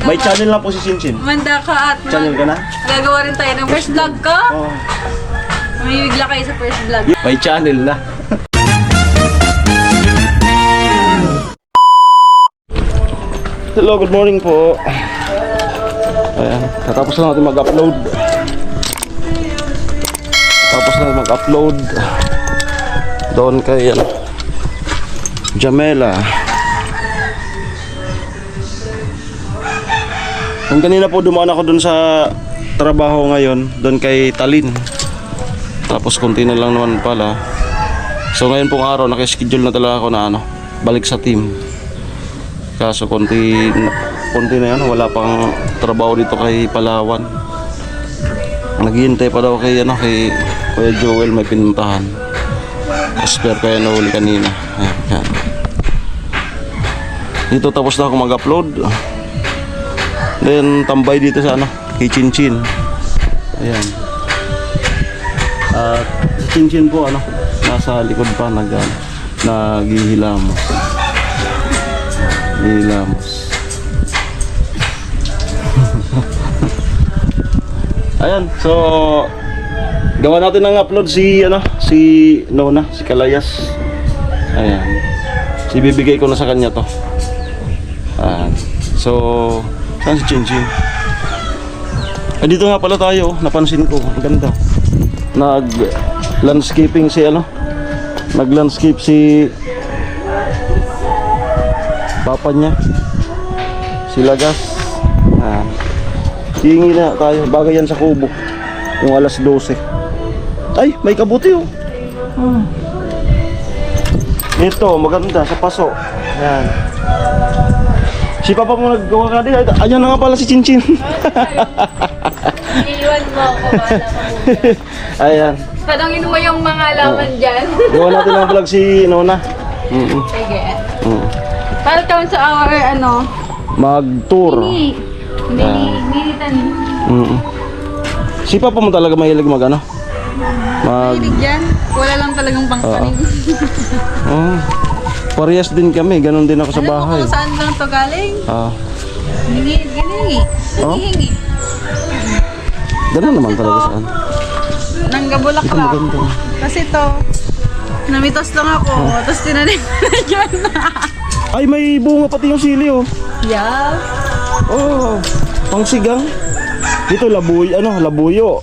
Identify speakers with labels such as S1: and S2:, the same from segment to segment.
S1: May channel na po si Chinchin.
S2: Manda ka at
S1: Channel ka na?
S2: gagawa rin tayo ng first vlog ko.
S1: Oo.
S2: May bigla kayo sa first vlog.
S1: May channel na. Hello, good morning po. Ayan, katapos na natin mag-upload. Tapos na mag-upload doon kay Jamela. Ang kanina po dumaan ako doon sa trabaho ngayon, doon kay Talin. Tapos konti na lang naman pala. So ngayon pong araw nakaschedule na talaga ako na balik sa team. Kaso konti na yan, wala pang trabaho dito kay Palawan. Naghihintay pa daw kay Kuya Joel, may pinuntahan. Spare kaya nahuli kanina. Ayan. Dito tapos na ako mag-upload. Then tambay dito sa kay Chinchin. Ayan. At si Chinchin po nasa likod pa naghihilamos. Ayan, so gawa natin ng upload si Nona, si Kalayas. Ayan. Ibibigay ko na sa kanya to. So, saan si Chinchin? Dito nga pala tayo, napansin ko, ang ganda. Nag-landscaping nag-landscape si papa niya, si Lagas. Hingi na tayo, bagay yan sa kubo. Kung alas 12. Ay, may kabuti oh. Ito, maganda sa paso. Ayan. Si papa mo naggawa ka din. Ayan na nga pala si Chinchin.
S2: Iiwan mo ako para mabuhay.
S1: Ayan.
S2: Tanongin mo yung mga laman dyan.
S1: Gawa natin ang vlog si Nona.
S2: Sige. Para taon sa our
S1: mag-tour.
S2: Militan.
S1: Si papa mo talaga mahilig
S2: Mahilig yan. Wala lang talagang pangkanin.
S1: Parehas din kami, ganun din ako sa bahay.
S2: Alam mo kung saan lang to galing? Hiningi.
S1: Ganun naman talaga saan.
S2: Nanggabulaklak.
S1: Maganda.
S2: Kasi to, namitos lang ako. Tapos tinanim ko na dyan.
S1: Ay, may bunga pati yung sili oh.
S2: Yeah.
S1: Oh, pangsigang. Ito labuyo.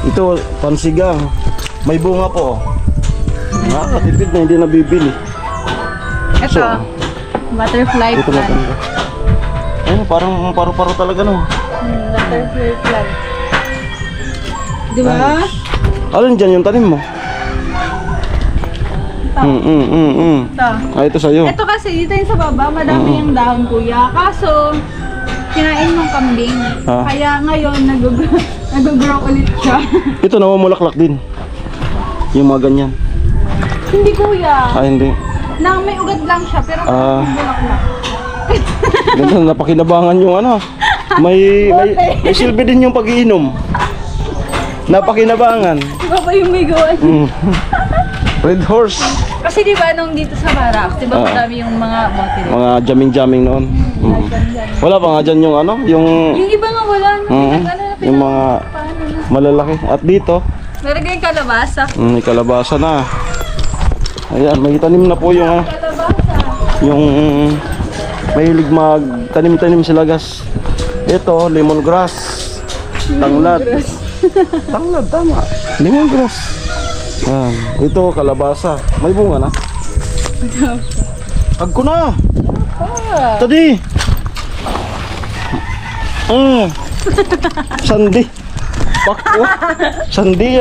S1: Ito pansigang. May bunga po. Nakakatipid na hindi nabibili.
S2: Ito, butterfly
S1: Ito
S2: plant.
S1: maganda. Ayun, parang paru-paro talaga
S2: Butterfly plant. Di ba?
S1: Alin dyan yung tanim mo?
S2: Ito.
S1: Ito sa'yo.
S2: Ito kasi dito yung sa baba, madami yung dahon kuya. Kaso, kinain ng kambing. Kaya ngayon, nag-grow ulit siya.
S1: Ito namumulaklak din. Yung mga ganyan.
S2: Hindi kuya.
S1: Hindi.
S2: May ugat lang siya, pero bulaklak.
S1: Ganda, napakinabangan yung May silbi din yung pag-iinom. Napakinabangan.
S2: Iba pa yung may gawa.
S1: Red Horse.
S2: Kasi di ba nung dito sa Barracks, di ba madami yung mga bote rin?
S1: Mga jamming noon. Wala pa nga dyan yung yung
S2: Yung iba nga wala.
S1: yung mga malalaki. At dito,
S2: Meron kayong kalabasa.
S1: may kalabasa na. Ayan, may tanim na po yung
S2: Kalabasa.
S1: yung mahilig magtanim-tanim si Lagas. Ito, lemongrass. Tanglad. Tanglad, tama. Lemongrass. Yan. Ito, kalabasa. May bunga na. Hag ko na. Tadi. Sandi. Pakwan. Sandi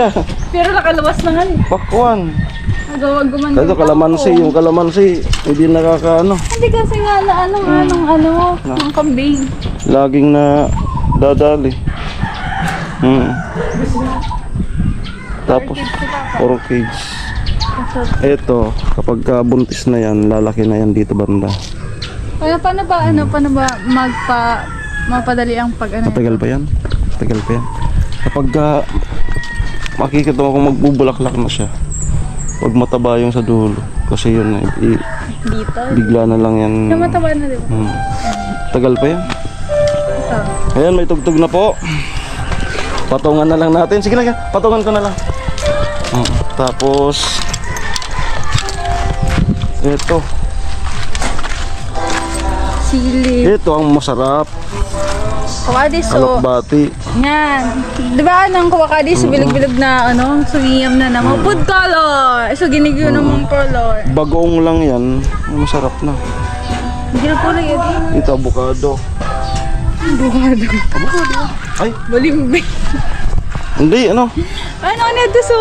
S2: Pero nakalabas na nga eh.
S1: Pakwan.
S2: Nagawag gumanda.
S1: Ito, kalamansi. Yung kalamansi, hindi
S2: Hindi kasi nga ng kambing.
S1: laging na dadali. Tapos orchids. Ito, kapag buntis na yan, lalaki na yan dito banda.
S2: Paano ba mapadali ang
S1: Matagal pa yan. Kapag makikita mo kung magbubulaklak na siya, huwag mataba yung sa dulo. Kasi yun,
S2: dito?
S1: bigla na lang yan.
S2: Namataba na, di ba?
S1: Tagal pa yan.
S2: Ito.
S1: Ayan, may tugtog na po. Patungan na lang natin. Sige na, patungan ko na lang. Tapos ito.
S2: Sili.
S1: Ito ang masarap.
S2: Kuwadis, so.
S1: Alokbati.
S2: Yan. Di ba anong kuwakadis? Bilog-bilog na ano, sugiyam na naman. Food color! So, ginigyo namang color.
S1: Bagoong lang yan. Masarap na.
S2: Hindi na po lang yun.
S1: Ito, avocado.
S2: Bukado.
S1: Ay,
S2: Balimbi.
S1: hindi, ano?
S2: Ano nito so?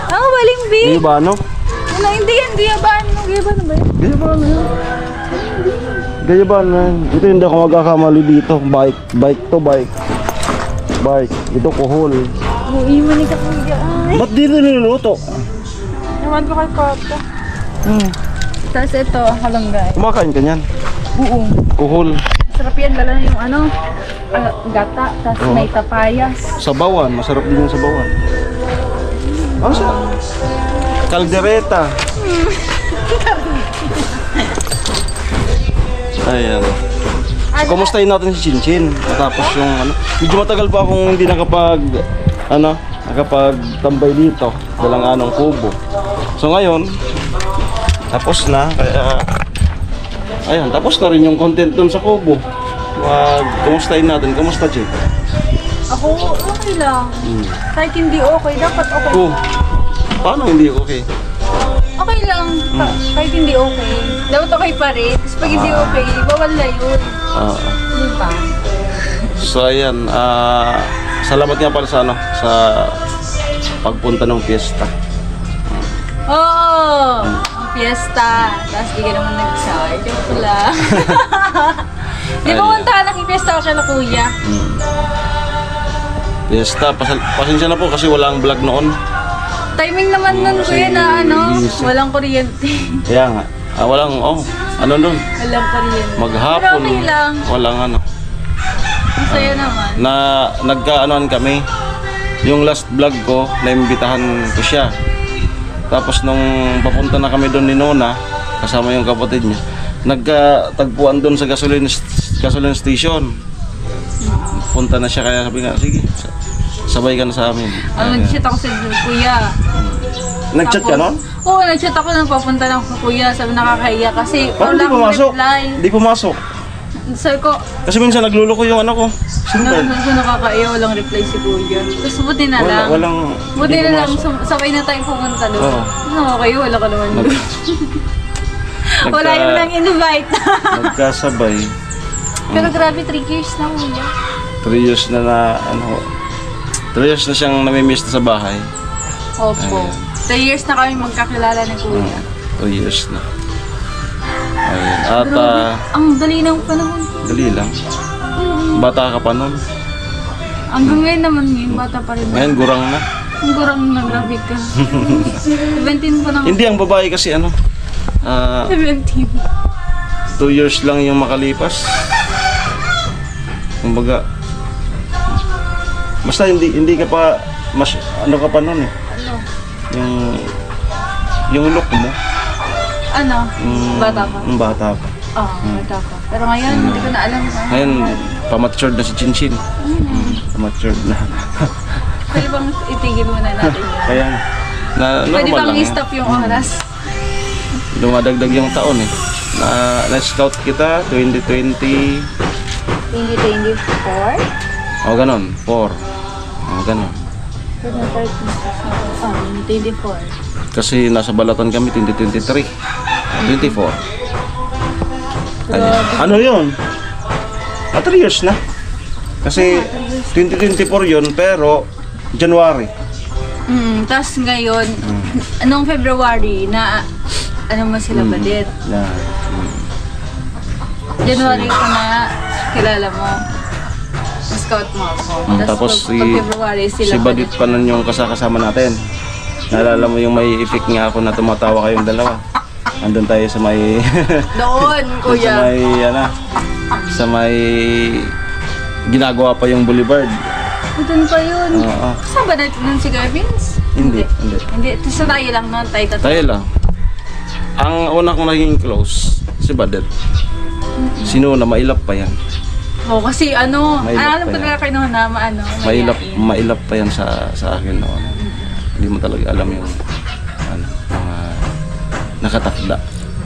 S2: Ang balimbi.
S1: Hindi ba, ano?
S2: Ano, hindi yan. Gayabano. Gayabano ba yun?
S1: Gaya ba na yan? Gaya ba na yan? Ito hindi ako magkakamali dito. Bike to bike. Bike. Ito kuhol.
S2: Uy, manig ka kuya. Ay.
S1: Ba't dito niluluto?
S2: Naman ko kay Papa. Tapos ito, halonggay.
S1: Kumakain ka niyan.
S2: Buong.
S1: Kuhol.
S2: Sarap yan, lalo na yung ano, gata, tapos may tapayas.
S1: Sabawan. Masarap din yung sabawan. Ano siya? Caldereta. Ayan. Kumustahin natin si Chinchin. Matapos yung ano. Medyo matagal pa akong hindi nakapagtambay dito. Walang anong kubo. So ngayon, tapos na. Kaya, ayan, tapos na rin yung content dun sa kubo. Kumustahin natin. Kumusta, Chick?
S2: Ako, okay lang. Kahit hindi okay, dapat okay.
S1: Oh, paano hindi okay?
S2: Okay lang, kahit hindi okay. Dapat okay pa rin. Tapos pag hindi okay, bawal na yun. Diba?
S1: So ayan, salamat nga pala sa ano, sa pagpunta ng piyesta.
S2: Oo! Ang fiesta. Tapos di ka naman nag-charge. Joke ko lang. Di ba puntahan nakipiesta ko siya na kuya?
S1: Piyesta, pasensya na po kasi walang vlog noon.
S2: Timing naman nun kuya na ano,
S1: busy.
S2: walang kuryente.
S1: Kaya nga, walang, ano nun,
S2: Walang kuryente.
S1: maghapon,
S2: Pero okay lang.
S1: walang ano.
S2: Masaya naman.
S1: Na nagkaanoan kami, yung last vlog ko, naimbitahan ko siya. Tapos nung papunta na kami doon ni Nona, kasama yung kapatid niya, nagkatagpuan doon sa gasoline station. Punta na siya, kaya sabi nga, sige, sabay ka na sa amin.
S2: Nag-chat ako sa kuya.
S1: Nag-chat ka nun?
S2: Oo, nag-chat ako nang papunta lang sa kuya. Sabi nakakahiya kasi
S1: Parang di
S2: wala akong
S1: pumasok.
S2: reply.
S1: Di pumasok.
S2: Sabi ko,
S1: Kasi minsan nagluloko yung ano ko. Simple.
S2: nakakahiya, walang reply si kuya. Tapos buti na lang.
S1: Walang,
S2: Buti
S1: di
S2: na lang,
S1: pumasok.
S2: sabay na tayong pumunta doon.
S1: Oo.
S2: No, kayo, wala ka naman doon. Wala
S1: Nagka-
S2: yung nang invite.
S1: Nagkasabay.
S2: Pero grabe, 3 years na kuya.
S1: 3 years na 3 years na siyang namimiss sa bahay.
S2: Opo. 3 years na kami magkakilala ni kuya.
S1: 2 years na. Ayun. At
S2: Grabe, ang dali ng panahon ko.
S1: dali lang. Bata ka pa nun.
S2: Hanggang ngayon naman ngayon, bata pa rin.
S1: Ngayon gurang na.
S2: Ang gurang nag-grabe ka. 17 pa naman.
S1: Hindi, ang babae kasi
S2: 17.
S1: 2 years lang yung makalipas. Kumbaga, basta hindi ka pa ano ka pa nun eh.
S2: Ano?
S1: Yung look mo.
S2: Ano? Bata pa?
S1: Yung bata pa.
S2: Bata pa. Pero ngayon, hindi ko na alam.
S1: Ngayon, pamatured na si Chinchin. Pamatured na.
S2: Pwede bang itigil muna natin yun?
S1: Kaya,
S2: Pwede
S1: normal
S2: bang
S1: lang.
S2: i-stop yung oras?
S1: Dumadagdag yung taon eh. Na-scout kita, 2020.
S2: 2024?
S1: O ganon, 4. O ganon.
S2: 24.
S1: Kasi nasa balatan kami 2023. 24. Ayan. Ano yun? 3 years na. Kasi 2024 yun, pero January.
S2: Tapos ngayon, anong February na ano mo sila Badit?
S1: Yan.
S2: January ko na kilala mo. Scout mo ako.
S1: Tapos
S2: pag February sila
S1: si Badit pa nun yung kasama natin. Naalala mo yung may effect nga ako na tumatawa kayong dalawa. Andun tayo sa may
S2: Doon,
S1: sa
S2: kuya.
S1: may sa may ginagawa pa yung boulevard.
S2: Doon pa yun.
S1: Oo.
S2: Saan ba natin nun si Gavins?
S1: Hindi.
S2: Hindi. Sa tayo lang nun, tayo tatlo.
S1: Tayo lang. Ang una kong naging close, si Badet. Sinuna, mailap pa yan.
S2: Oo, kasi ano,
S1: Mailap
S2: alam
S1: pa
S2: ko
S1: yan.
S2: talaga kayo na
S1: Mailap, mailap pa yan sa akin noon. Hindi mo talaga alam yung mga nakatakda.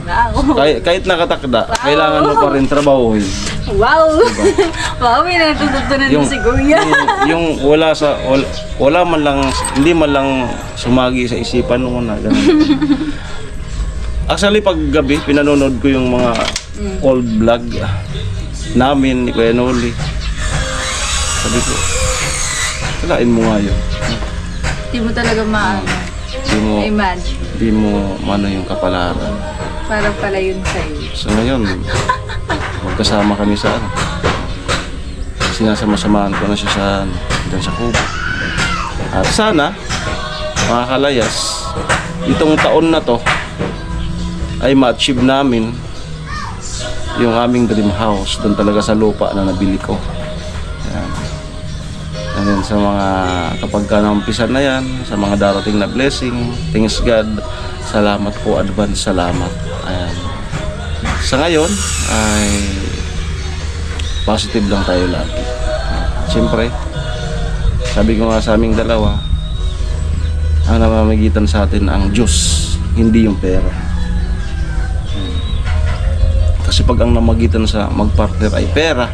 S2: Wow.
S1: Kahit nakatakda, kailangan mo pa rin trabahuhin.
S2: Wow! Wow, may natututunan mo si Kuya.
S1: yung wala man lang, hindi man lang sumagi sa isipan mo na ganun. Actually, pag gabi, pinanonood ko yung mga old vlog namin ni Kuya Noli. Sabi ko, kalain mo nga yun.
S2: Hindi mo talaga imagine.
S1: Di mo mano yung kapalaran.
S2: Para pala yun sa'yo.
S1: So ngayon, magkasama kami sa sinasama-samahan ko na siya dyan sa Cuba. At sana, mga kalayas, itong taon na to ay ma-achieve namin yung aming dream house doon talaga sa lupa na nabili ko. Yan. And then sa mga kapag ka naumpisan na yan, sa mga darating na blessing, thanks God, salamat po, advance salamat. Ayan. Sa ngayon ay positive lang tayo lagi. Siyempre, sabi ko nga sa aming dalawa, ang namamagitan sa atin ang Diyos, hindi yung pera. Kasi pag ang namagitan sa magpartner ay pera,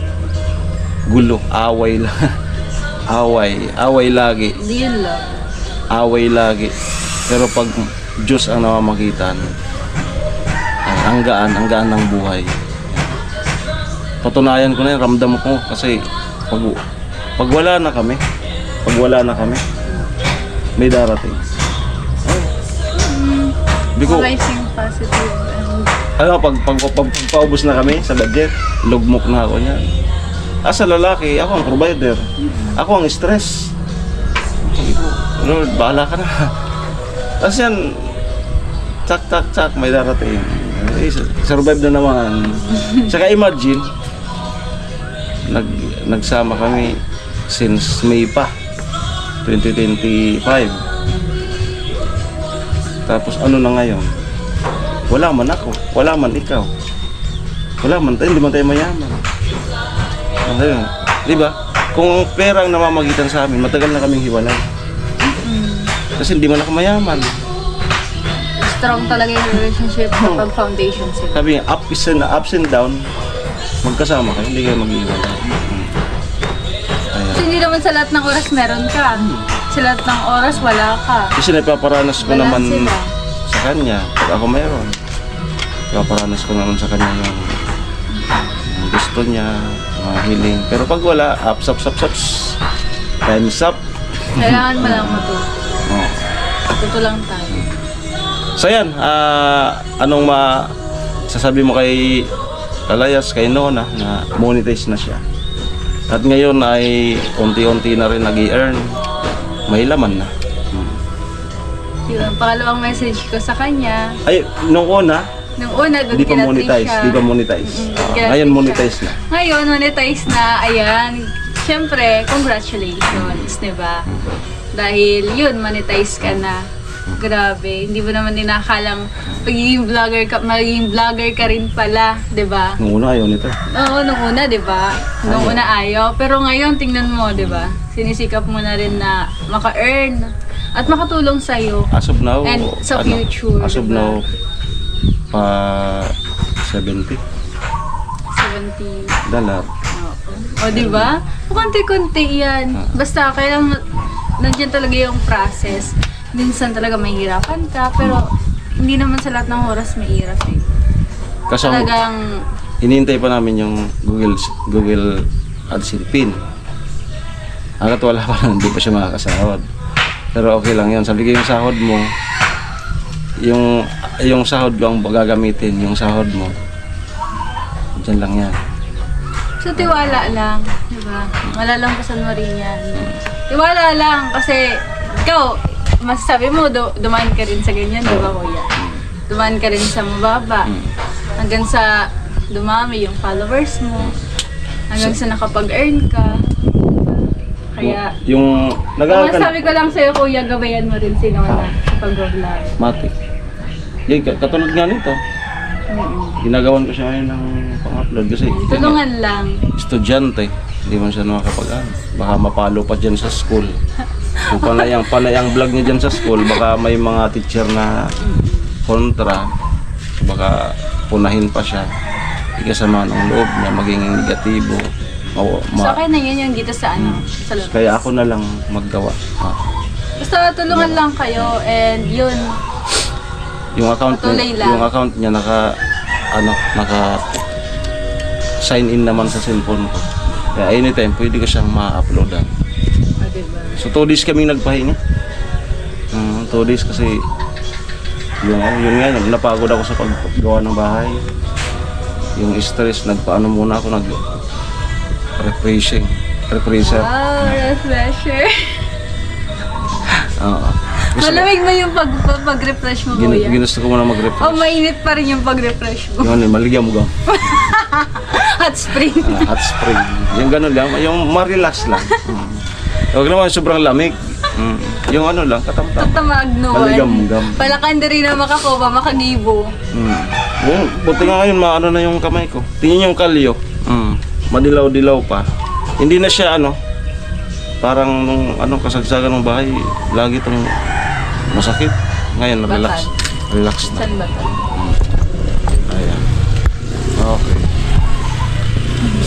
S1: gulo, away lang. away lagi.
S2: Hindi yun lang.
S1: Away lagi. Pero pag Diyos ang namamagitan, ay ang gaan ng buhay. Patunayan ko na yun, ramdam ko kasi pag wala na kami, may darating. Biko,
S2: Rising positive.
S1: pag paubos na kami sa budget, lugmok na ako niyan. Sa lalaki, ako ang provider. Ako ang stress. Sabi ko, Lord, bahala ka na. Tapos yan, tsak, may darating. Survive na naman. Saka imagine, nagsama kami since May pa, 2025. Tapos ano na ngayon? Wala man ako, wala man ikaw. Wala man tayo, hindi man tayo mayaman. Ayun, di ba? Kung ang pera ang namamagitan sa amin, matagal na kaming hiwalay. Kasi hindi man ako mayaman.
S2: Strong talaga yung relationship kapag foundation sila.
S1: Sabi nga, ups and down, magkasama kayo, hindi kayo mag-iwalay.
S2: Kasi hindi naman sa lahat ng oras meron ka. Sa lahat ng oras wala ka.
S1: Kasi napaparanas ko
S2: Wala
S1: naman
S2: sila.
S1: sa kanya, pag ako mayroon. Napaparanas ko naman sa kanya yung gusto niya, mga hiling. Pero pag wala, ups. Time's up.
S2: Kailangan mo lang matuto.
S1: Oh.
S2: Tuto lang tayo.
S1: So yan, anong sasabi mo kay Kalayas, kay Nona na monetize na siya. At ngayon ay unti-unti na rin nag-i-earn. May laman na.
S2: Yung pangalawang message ko sa kanya,
S1: Ay, nung una,
S2: nung una doon
S1: di pa monetize. Ngayon monetize na.
S2: Ngayon, monetize na. Ayan. Siyempre, congratulations, di ba? Dahil yun, monetize ka na. Grabe. Hindi mo naman inakalang magiging vlogger ka rin pala, di ba?
S1: Nung una ayaw nito.
S2: Oo, nung una, di ba? Nung una ayaw. Pero ngayon, tingnan mo, di ba? Sinisikap mo na rin na maka-earn at makatulong sa'yo.
S1: As of now,
S2: And sa future,
S1: as of
S2: diba?
S1: now, 70 dollar.
S2: O, di ba? Kunti-kunti yan. Basta, kailangan nandiyan talaga yung process. Minsan talaga mahihirapan ka, pero hindi naman sa lahat ng oras mahirap eh.
S1: Kasi
S2: Talagang,
S1: hinihintay pa namin yung Google AdSense pin. Hanggat wala pa lang, hindi pa siya makakasahod. Pero okay lang yan. Sabi ko yung sahod mo, yung sahod ko ang gagamitin, yung sahod mo, dyan lang yan.
S2: so tiwala lang, di ba? Wala lang pasan mo rin yan. Tiwala lang, kasi ikaw, masasabi mo, dumaan ka rin sa ganyan, di ba, kuya? Dumaan ka rin sa mababa. Hanggang sa dumami yung followers mo. Hanggang sa nakapag-earn ka. Kaya,
S1: Yung
S2: masasabi ko lang sa'yo, kuya, gabayan mo rin si Nona sa pag-vlog.
S1: Matik. Yan, katulad nga nito. Ginagawan ko siya ngayon ng ma-upload kasi
S2: Tulungan lang.
S1: estudyante, hindi man siya makakapag-ano. Baka mapalo pa dyan sa school. Kung panay ang vlog niya dyan sa school, baka may mga teacher na kontra, baka punahin pa siya. Ikasama ng loob niya, maging negatibo.
S2: So, okay na yun yung dito sa ano, sa loob.
S1: Kaya ako na lang maggawa.
S2: Basta tulungan lang kayo and yun.
S1: Yung account
S2: Patuloy
S1: niya,
S2: lang.
S1: yung account niya naka sign in naman sa cellphone ko. Kaya anytime pwede ko siyang ma-uploadan.
S2: Diba?
S1: So 2 days kami nagpahinga. 2 days kasi yun nga, napagod ako sa paggawa ng bahay. Yung stress, nagpaano muna ako, refresher.
S2: Wow, refresher.
S1: Oo.
S2: Malamig ba yung pag-refresh mo, kuya?
S1: Ginusto ko muna mag-refresh.
S2: O mainit pa rin yung pag-refresh mo?
S1: Yung maligam mo.
S2: Hot spring.
S1: Hot spring. Yung gano'n lang, yung marilas lang. Huwag naman sobrang lamig. Yung ano lang, katamtam.
S2: Tatamagnuan.
S1: Maligam-gam.
S2: Palakanda rin na makakuba, makagibo.
S1: Yung, buti nga ngayon, maano na yung kamay ko. Tingin yung kalyo. Madilaw-dilaw pa. Hindi na siya parang nung kasagsagan ng bahay, lagi itong masakit. Ngayon, relax. Relax na.
S2: Saan ba ito?
S1: Ayan. Okay.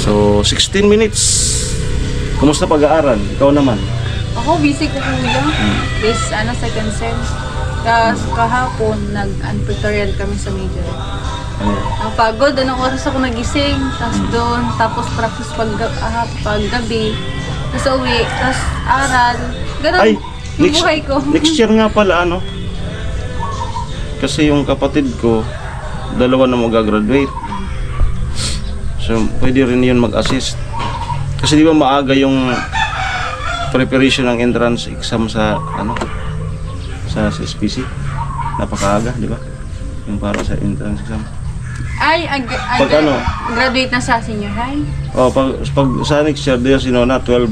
S1: So, 16 minutes. Kumusta pag-aaral? Ikaw naman.
S2: Ako, busy ko kuya. This, second sem. Tapos kahapon, nag-tutorial kami sa major.
S1: Ano?
S2: Ang pagod, anong oras ako nagising. Tapos doon, tapos practice paggabi. Tapos uwi, tapos aral. Ganun,
S1: Ay,
S2: yung buhay ko.
S1: next year nga pala, Kasi yung kapatid ko, 2 na mag-graduate. So, pwede rin yun mag-assist. Kasi di ba maaga yung preparation ng entrance exam sa sa SPC? Napakaaga, di ba? Yung para sa entrance exam. Pag
S2: graduate na sa senior high.
S1: Pag sa next year, di sinona 12.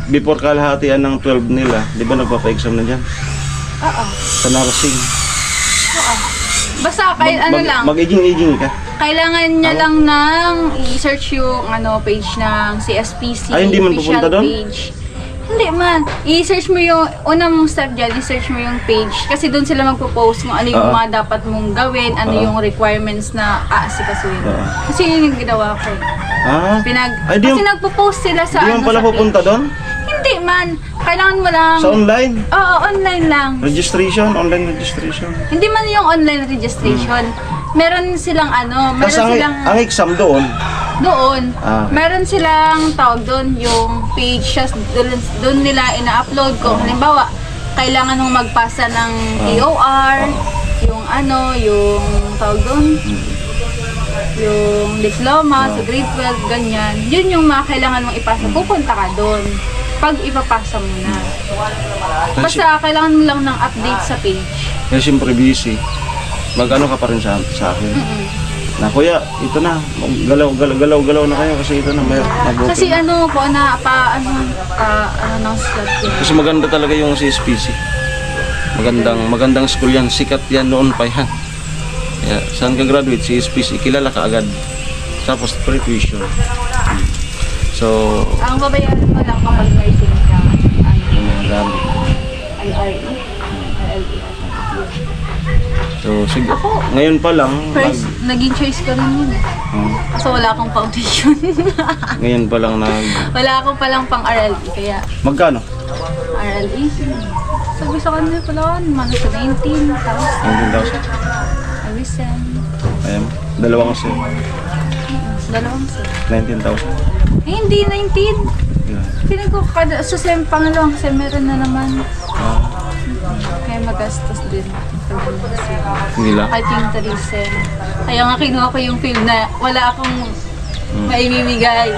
S1: Before kalahatian ng 12 nila, di ba nagpapa-exam na dyan?
S2: Oo.
S1: Sa nursing.
S2: Oo. Basta kahit lang.
S1: Mag-iging-iging ka.
S2: Kailangan niya lang ng i-search yung page ng CSPC.
S1: Ay, hindi man
S2: official
S1: pupunta doon?
S2: page. Hindi man. I-search mo yung, unang mong step dyan, i-search mo yung page. Kasi doon sila magpo-post kung ano yung mga dapat mong gawin, ano yung requirements na aasikasuhin. Kasi yun yung ginawa ko. Kasi nagpo-post sila sa
S1: Di man pala
S2: sa page.
S1: pupunta doon?
S2: Hindi man. Kailangan mo lang.
S1: Sa online?
S2: Oo, online lang.
S1: Registration? Online registration?
S2: Hindi man yung online registration. Meron silang meron
S1: Kasi
S2: silang
S1: ang exam doon,
S2: doon.
S1: Okay.
S2: Meron silang tawag doon, yung page doon nila ina-upload ko. Halimbawa, kailangan mong magpasa ng AOR, yung yung tawag doon, yung diploma sa grade 12, ganyan. Yun yung mga kailangan mong ipasa. Pupunta ka doon pag ipapasa mo na. Basta kailangan mo lang ng update sa page.
S1: kaya siyempre busy. Mag-ano ka pa rin sa akin. Na kuya, ito na. Galaw na kayo kasi ito na mag-open.
S2: Kasi ng slot yun.
S1: Kasi maganda talaga yung CSPC. Magandang school yan. Sikat yan noon pa yan. Kaya, saan ka graduate? CSPC. Kilala ka agad. Tapos pre-tuition. So,
S2: Ang babayaran mo lang kapag nursing ka,
S1: yung mga gamit.
S2: IRE.
S1: So, sige. Ngayon pa lang,
S2: First, naging choice ko rin yun. Kaso wala akong foundation.
S1: ngayon pa lang
S2: Wala akong palang pang RLE, kaya
S1: magkano?
S2: RLE. Sabi sa kanila pala, mga sa 19,000.
S1: 19,000.
S2: Arisen.
S1: Ayan. Dalawang set.
S2: Dalawang set.
S1: 19,000.
S2: Hindi, 19.
S1: Yeah.
S2: Pinag-ko kada sa pangalawang sem meron na naman. Kaya magastos din.
S1: Hindi lang.
S2: Kahit yung 3 sem. Kaya nga kinuha ko yung film na wala akong maimimigay.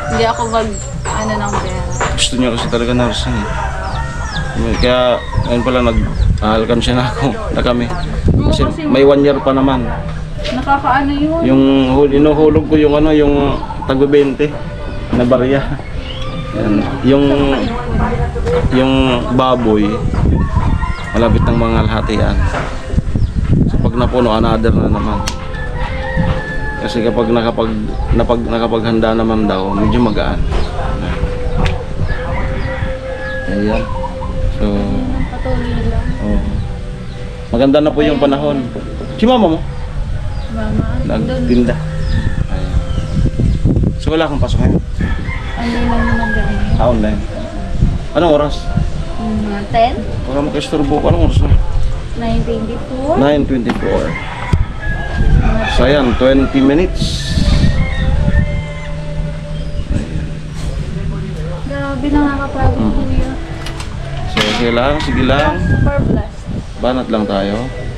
S2: Hindi ako ng pera.
S1: Gusto niya kasi talaga nursing eh. Kaya ngayon pala nag-alkansya na ako na kami. Kasi may 1 year pa naman.
S2: Nakakaano yun?
S1: Yung inuhulog ko yung yung tag-20 na barya. Yan. Yung baboy malapit ng mga lahatian. So pag napuno, another na naman. Kasi kapag nakapaghanda naman daw, medyo magaan. Ayan. So,
S2: Patuloy lang.
S1: oh. Maganda na po yung panahon. Si mama mo?
S2: Mama, doon.
S1: Nagtinda. Ayan. So wala kang pasok ngayon?
S2: Ano lang naman ganun.
S1: Online. Anong oras?
S2: 10?
S1: Baka makisturbo ko. Anong oras na?
S2: 9:24?
S1: 9:24. So ayan, 20 minutes.
S2: Grabe, nakakapagod kuya.
S1: So sige lang.
S2: Super blast.
S1: Banat lang tayo.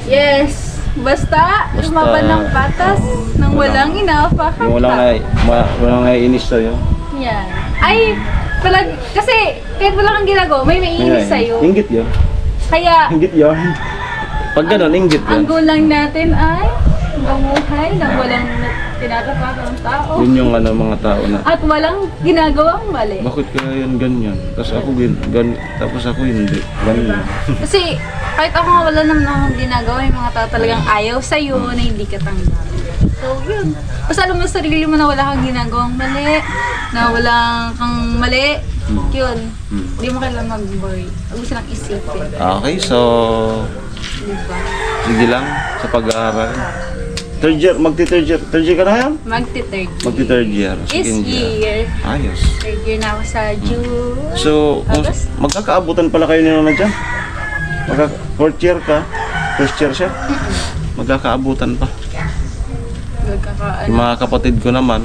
S2: Yes! Basta,
S1: Basta,
S2: lumaban ng patas nang walang inaapakan
S1: Yung walang naiinis sa'yo.
S2: Yan. Ay, kasi kahit wala kang ginagawa, may maiinis sa'yo.
S1: Inggit yun.
S2: Kaya,
S1: Inggit yun. Pag ganun, inggit
S2: ang
S1: yun.
S2: gulang natin ay mamuhay nang walang tinatapakan ng tao.
S1: Yun yung mga tao na,
S2: At walang ginagawang mali.
S1: bakit kaya yan ganyan? Tapos ako tapos ako hindi. Ganyan.
S2: Kasi kahit ako nga wala naman akong ginagawa, yung mga tao talagang ayaw sa'yo na hindi ka tanggap. So, yun. Basta alam mo sa sarili mo na wala kang ginagawang mali, na wala kang mali, yun. Hindi mo kailangan mag-worry. Huwag mo silang isipin.
S1: Okay, so
S2: Diba?
S1: sige lang sa pag-aaral. Third year ka na yan?
S2: Magti-third year.
S1: Magti-third year.
S2: This
S1: second
S2: year.
S1: Ayos.
S2: Third year na ako sa June.
S1: So,
S2: August?
S1: magkakaabutan pala kayo nila na dyan? Fourth year ka? First year siya? Magkakaabutan pa. Yung mga kapatid ko naman,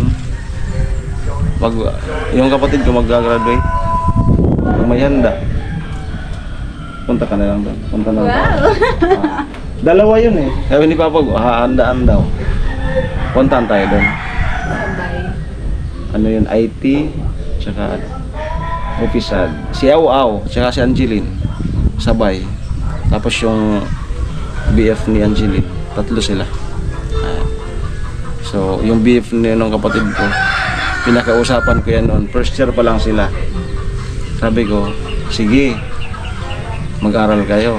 S1: yung kapatid ko mag-graduate, pag may handa, punta ka na lang doon. Punta na lang.
S2: Wow!
S1: Dalawa yun eh. Sabi ni Papa, hahandaan daw. Puntaan tayo doon.
S2: Bye.
S1: Ano yun, IT, tsaka Office Ad. Si Au, tsaka si Angeline. Sabay. Tapos yung BF ni Angeline. Tatlo sila. So, yung BF ni nung kapatid ko, pinakausapan ko yan noon. First year pa lang sila. Sabi ko, sige, mag-aral kayo.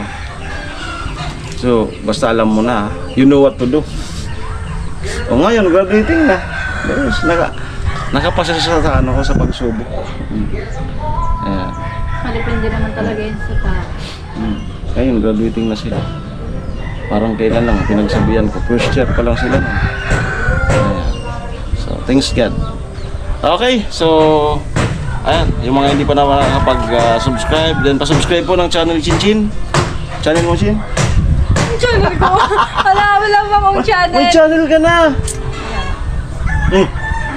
S1: So, basta alam mo na, you know what to do. O ngayon, graduating na. Yes, nakapasa siya sa ano ko sa pagsubok. Ayan.
S2: Depende naman talaga yun sa tao.
S1: Ngayon, graduating na sila. Parang kailan lang, pinagsabihan ko. First year pa lang sila. Ayan. So, thanks God. Okay, so ayan, yung mga hindi pa naman nakakapag-subscribe, then pa-subscribe po ng channel Chinchin. Channel mo, Chin?
S2: Channel ko? Wala ba akong channel?
S1: May channel ka na!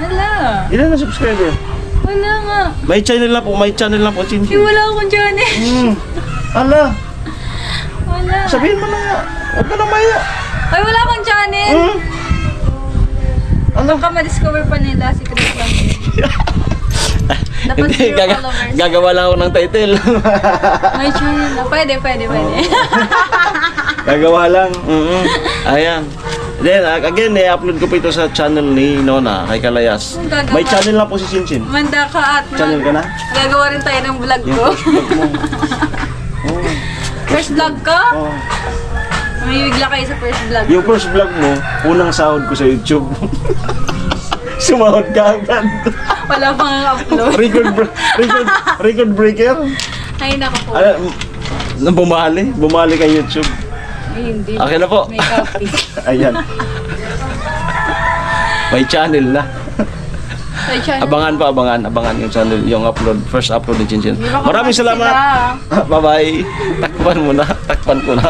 S2: Wala.
S1: Ilan na subscriber?
S2: Wala nga.
S1: May channel na po, Chinchin.
S2: Wala akong channel.
S1: Ala,
S2: Wala.
S1: sabihin mo na nga. Huwag ka na maya.
S2: Ay, wala akong channel.
S1: Ala.
S2: Baka ma-discover pa nila, secret lang yun. Dapat
S1: Hindi,
S2: zero followers.
S1: gagawa lang ako ng title.
S2: May channel na. Pwede.
S1: Gagawa lang. Ayan. Then, again, i-upload ko po ito sa channel ni Nona, kay Kalayas.
S2: Gagawa.
S1: May channel na po si Chinchin.
S2: Manda ka at
S1: Channel ka na?
S2: gagawa rin tayo ng vlog
S1: Yung
S2: ko.
S1: first vlog mo. Oh.
S2: First vlog ko?
S1: Oh.
S2: May bigla kayo sa first vlog.
S1: Yung first vlog mo, unang sahod ko sa YouTube. Sumahod ka agad.
S2: Wala pang upload.
S1: record breaker.
S2: Ay, naku po.
S1: Bumali kay YouTube.
S2: Ay, hindi.
S1: Okay na po.
S2: May copy.
S1: Ayan. May channel na.
S2: May channel.
S1: Abangan yung channel, yung first upload ni Chinchin.
S2: Di ba
S1: Maraming
S2: kapatid
S1: salamat.
S2: sila?
S1: Bye-bye. Takpan ko na.